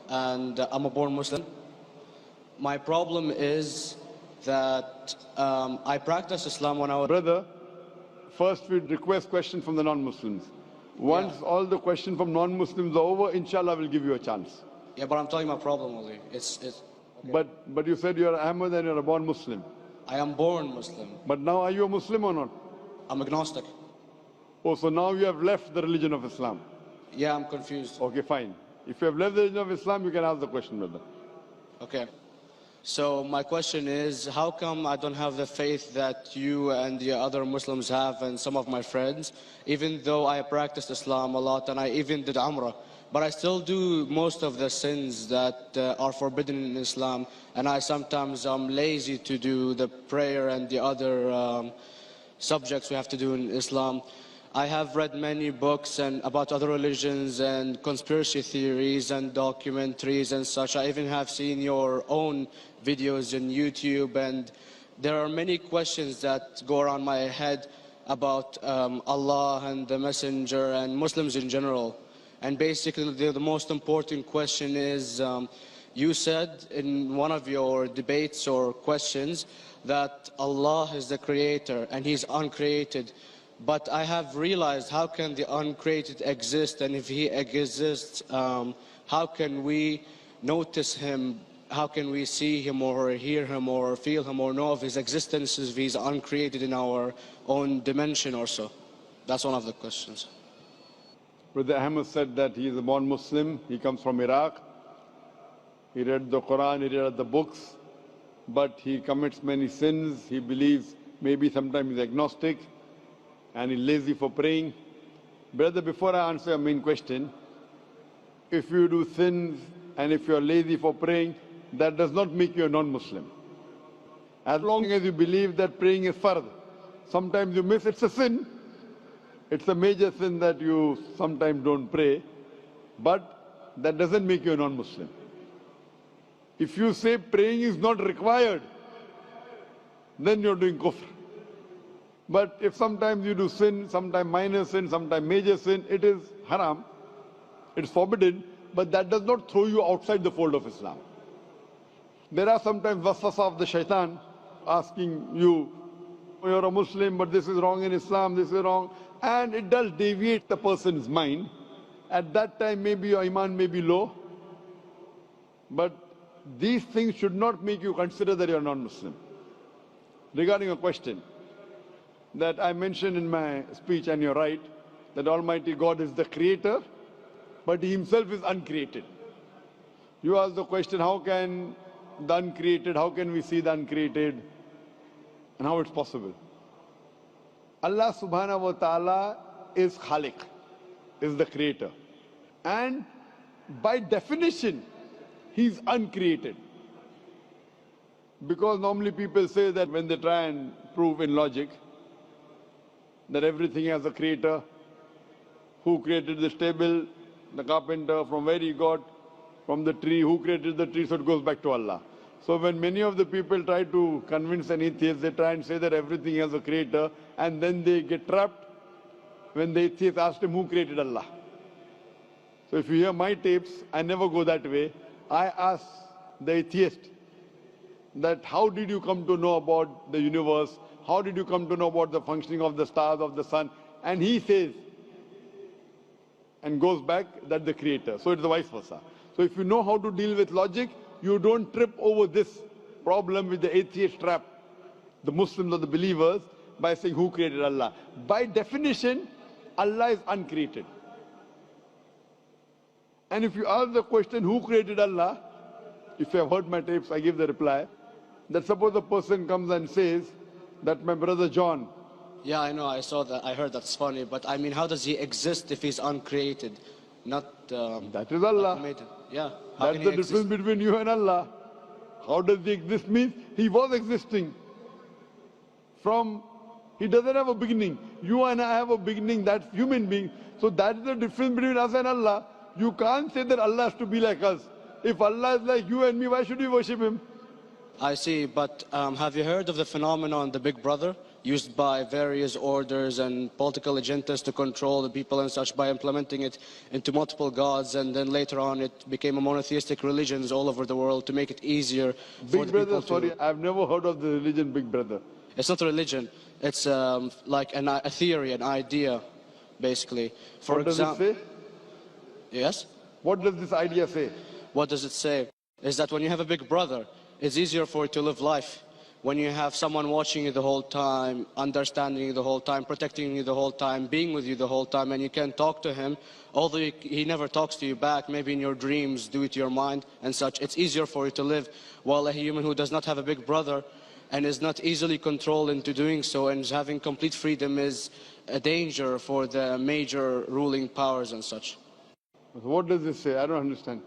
and I'm a born Muslim. My problem is that I practiced Islam when I was... Brother, first we'd request questions from the non-Muslims. Once all the questions from non-Muslims are over, inshallah, we'll give you a chance. Yeah, but I'm telling you my problem only. Okay. But you said you're Ahmed and you're a born Muslim. I am born Muslim. But now are you a Muslim or not? I'm agnostic. Oh, so now you have left the religion of Islam. Yeah, I'm confused. Okay, fine. If you have left the religion of Islam, you can ask the question, brother. Okay. So my question is, how come I don't have the faith that you and the other Muslims have and some of my friends, even though I practiced Islam a lot and I even did Umrah, but I still do most of the sins that are forbidden in Islam, and I sometimes am lazy to do the prayer and the other subjects we have to do in Islam. I have read many books and about other religions and conspiracy theories and documentaries and such. I even have seen your own videos on YouTube, and there are many questions that go around my head about Allah and the Messenger and Muslims in general. And basically the most important question is, you said in one of your debates or questions that Allah is the creator and He's uncreated. But I have realized, how can the uncreated exist? And if He exists, how can we notice Him? How can we see Him or hear Him or feel Him or know of His existence if He's uncreated in our own dimension or so? That's one of the questions. Brother Ahmed said that he is a born Muslim. He comes from Iraq. He read the Quran, he read the books, but he commits many sins. He believes maybe sometimes he's agnostic and he's lazy for praying. Brother, before I answer your main question, if you do sins and if you're lazy for praying, that does not make you a non-Muslim. As long as you believe that praying is fard, sometimes you miss, it's a sin. It's a major sin that you sometimes don't pray, but that doesn't make you a non-Muslim. If you say praying is not required, then you're doing kufr. But if sometimes you do sin, sometimes minor sin, sometimes major sin, it is haram, it's forbidden, but that does not throw you outside the fold of Islam. There are sometimes waswasa of the shaitan asking you, you're a Muslim, but this is wrong in Islam, this is wrong. And it does deviate the person's mind. At that time, maybe your iman may be low. But these things should not make you consider that you're non-Muslim. Regarding a question that I mentioned in my speech, and you're right, that Almighty God is the creator, but He Himself is uncreated. You ask the question, how can the uncreated, how can we see the uncreated, and how it's possible? Allah subhanahu wa ta'ala is Khaliq, is the creator. And by definition, He's uncreated. Because normally people say that when they try and prove in logic that everything has a creator, who created this table, the carpenter, from where he got, from the tree, who created the tree, so it goes back to Allah. So when many of the people try to convince an atheist, they try and say that everything has a creator, and then they get trapped when the atheist asked him who created Allah. So if you hear my tapes, I never go that way. I ask the atheist that how did you come to know about the universe? How did you come to know about the functioning of the stars, of the sun? And he says, and goes back, that the creator. So it's the vice versa. So if you know how to deal with logic, you don't trip over this problem with the atheist trap, the Muslims or the believers, by saying who created Allah. By definition, Allah is uncreated. And if you ask the question, who created Allah? If you have heard my tapes, I give the reply, that suppose a person comes and says that my brother John. Yeah, I know, I saw that, I heard that's funny, but I mean, how does he exist if he's uncreated? Not that is Allah. Yeah. That's the difference between you and Allah. How does he exist? Means he was existing. He doesn't have a beginning. You and I have a beginning, that's human being. So that's the difference between us and Allah. You can't say that Allah has to be like us. If Allah is like you and me, why should we worship Him? I see, but have you heard of the phenomenon, the Big Brother, used by various orders and political agendas to control the people and such by implementing it into multiple gods, and then later on it became a monotheistic religions all over the world to make it easier for Big the Brother, people to... sorry, I've never heard of the religion Big Brother. It's not a religion, it's like a theory, an idea, basically. For What does it say? Yes? What does this idea say? What does it say? Is that when you have a big brother, it's easier for you to live life. When you have someone watching you the whole time, understanding you the whole time, protecting you the whole time, being with you the whole time, and you can talk to him, although he never talks to you back, maybe in your dreams, due to your mind and such, it's easier for you to live. While a human who does not have a big brother and is not easily controlled into doing so and is having complete freedom is a danger for the major ruling powers and such. What does this say? I don't understand.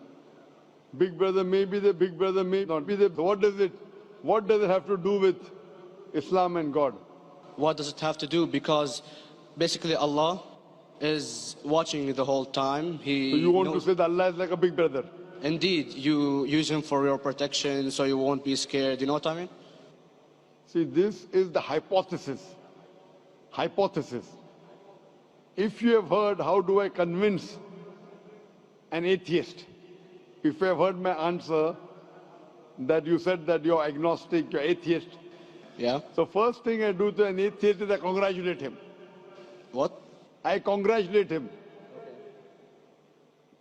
Big Brother may be the Big Brother may not be the... What does it have to do with Islam and God? What does it have to do? Because basically Allah is watching you the whole time. So you want to say that Allah is like a big brother? Indeed, you use him for your protection so you won't be scared. You know what I mean? See, this is the hypothesis. Hypothesis. If you have heard, how do I convince an atheist? If you have heard my answer, that you said that you're agnostic, you're atheist. Yeah. So first thing I do to an atheist is I congratulate him. What? I congratulate him.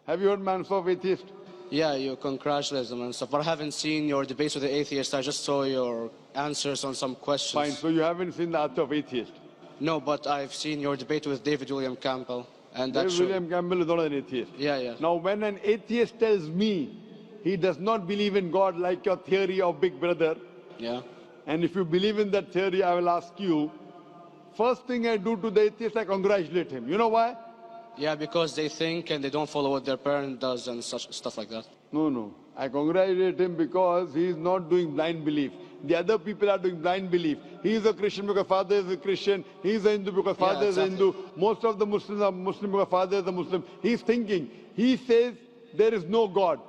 Have you heard my answer of atheist? Yeah, you congratulate them and stuff. But I haven't seen your debates with the atheist. I just saw your answers on some questions. Fine, so you haven't seen the answer of atheist? No, but I've seen your debate with David William Campbell. And David William Campbell is not an atheist. Yeah, yeah. Now when an atheist tells me he does not believe in God like your theory of Big Brother, yeah, and if you believe in that theory, I will ask you, first thing I do to the atheist, I congratulate him. You know why? Yeah, because they think and they don't follow what their parent does and such stuff like that. No. I congratulate him because he is not doing blind belief. The other people are doing blind belief. He is a Christian because father is a Christian. He is a Hindu because father is a Hindu. Most of the Muslims are Muslim because father is a Muslim. He is thinking. He says there is no God.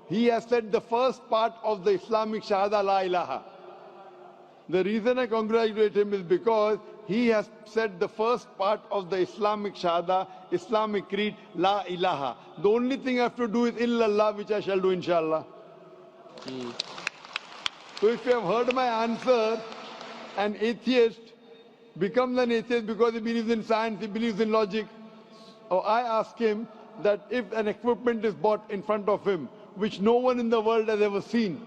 He has said the first part of the Islamic Shahada, La ilaha. The reason I congratulate him is because he has said the first part of the Islamic Shahada, Islamic Creed, La ilaha. The only thing I have to do is illallah, which I shall do inshallah. So if you have heard my answer, an atheist becomes an atheist because he believes in science, he believes in logic. Or I ask him that if an equipment is bought in front of him, which no one in the world has ever seen,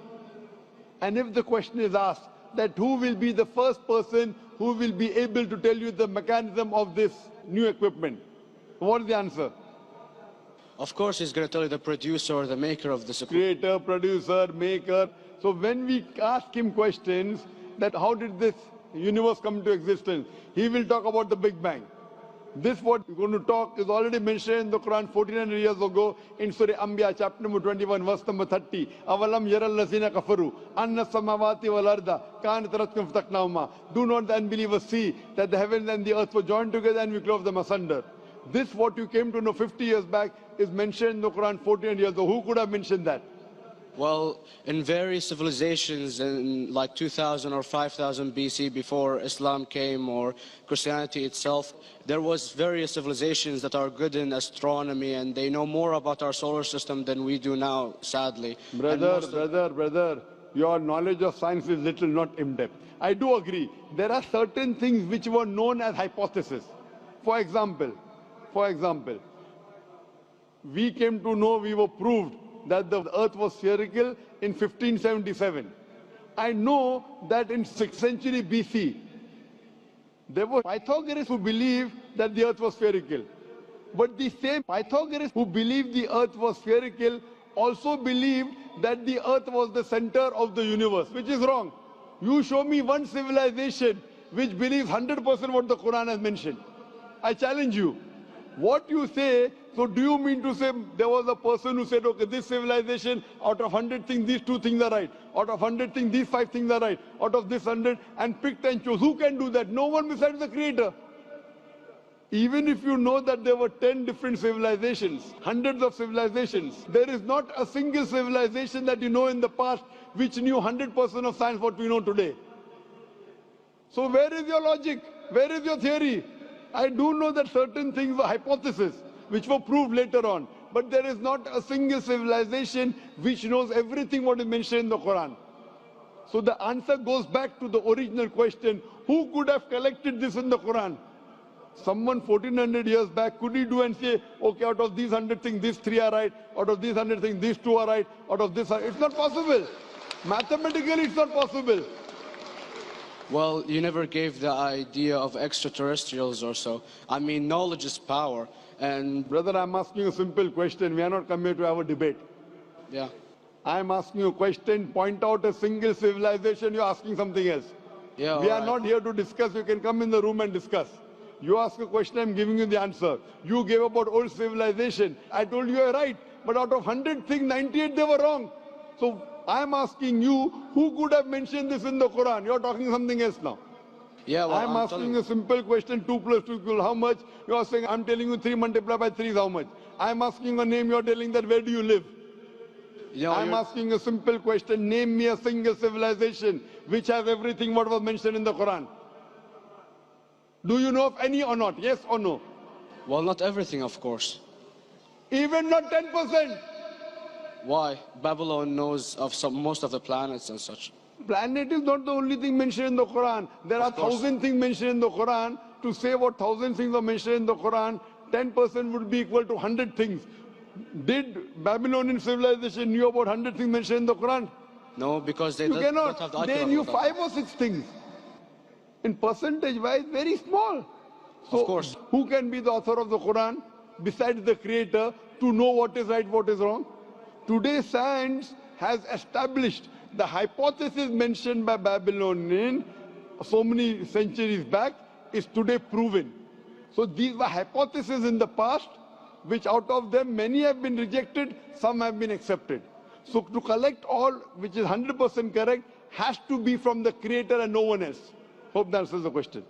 and if the question is asked that who will be the first person who will be able to tell you the mechanism of this new equipment, what is the answer? Of course, he's going to tell you the producer or the maker of this equipment. Creator, producer, maker. So when we ask him questions that how did this universe come into existence, he will talk about the Big Bang. This what we're going to talk is already mentioned in the Quran 1400 years ago in Surah Anbiya chapter number 21 verse number 30. Avalam yaral lazina kafaru anna samawati wal arda kanat ratkum fataknahuma. Do not the unbelievers see that the heavens and the earth were joined together and we clove them asunder. This what you came to know 50 years back is mentioned in the Quran 1400 years ago. Who could have mentioned that? Well, in various civilizations in like 2000 or 5000 BC before Islam came or Christianity itself, there was various civilizations that are good in astronomy and they know more about our solar system than we do now, sadly. Brother, your knowledge of science is little, not in-depth. I do agree. There are certain things which were known as hypotheses. For example, we came to know, we were proved that the earth was spherical in 1577. I know that in 6th century BC, there were Pythagoreans who believed that the earth was spherical. But the same Pythagoreans who believed the earth was spherical also believed that the earth was the center of the universe, which is wrong. You show me one civilization which believes 100% what the Quran has mentioned. I challenge you. What you say, so do you mean to say there was a person who said, okay, this civilization, out of 100 things, these 2 things are right. Out of 100 things, these 5 things are right. Out of this 100, and picked and chose. Who can do that? No one besides the Creator. Even if you know that there were 10 different civilizations, hundreds of civilizations, there is not a single civilization that you know in the past which knew 100% of science what we know today. So where is your logic? Where is your theory? I do know that certain things were hypotheses, which were proved later on. But there is not a single civilization which knows everything what is mentioned in the Quran. So the answer goes back to the original question, who could have collected this in the Quran? Someone 1400 years back, could he do and say, okay, out of these 100 things, these 3 are right, out of these 100 things, these 2 are right, out of this are... It's not possible. Mathematically, it's not possible. Well, you never gave the idea of extraterrestrials or so. I mean, knowledge is power. And Brother, I'm asking you a simple question. We are not coming here to have a debate. yeah. I'm asking you a question. Point out a single civilization. You're asking something else. Yeah, We are alright. not here to discuss. You can come in the room and discuss. You ask a question, I'm giving you the answer. You gave about old civilization. I told you you're right. But out of 100 things, 98 they were wrong. So I'm asking you, who could have mentioned this in the Quran? You're talking something else now. Yeah, well, I'm asking a simple question, 2 plus 2 equal how much? You're saying, I'm telling you 3 multiplied by 3 is how much? I'm asking a name, you're telling that where do you live? I'm asking a simple question, name me a single civilization which has everything what was mentioned in the Quran. Do you know of any or not? Yes or no? Well, not everything, of course. Even not 10%. Why? Babylon knows of most of the planets and such. Planet is not the only thing mentioned in the Quran. There are 1,000 things mentioned in the Quran. To say what 1,000 things are mentioned in the Quran, 10% would be equal to 100 things. Did Babylonian civilization knew about 100 things mentioned in the Quran? No, because they You don't cannot. have the They knew 5 or 6 things. In percentage wise, very small. So Of course. who can be the author of the Quran besides the creator to know what is right, what is wrong? Today science has established the hypothesis mentioned by Babylonian so many centuries back is today proven. So these were hypotheses in the past, which out of them many have been rejected, some have been accepted. So to collect all which is 100% correct has to be from the creator and no one else. Hope that answers the question.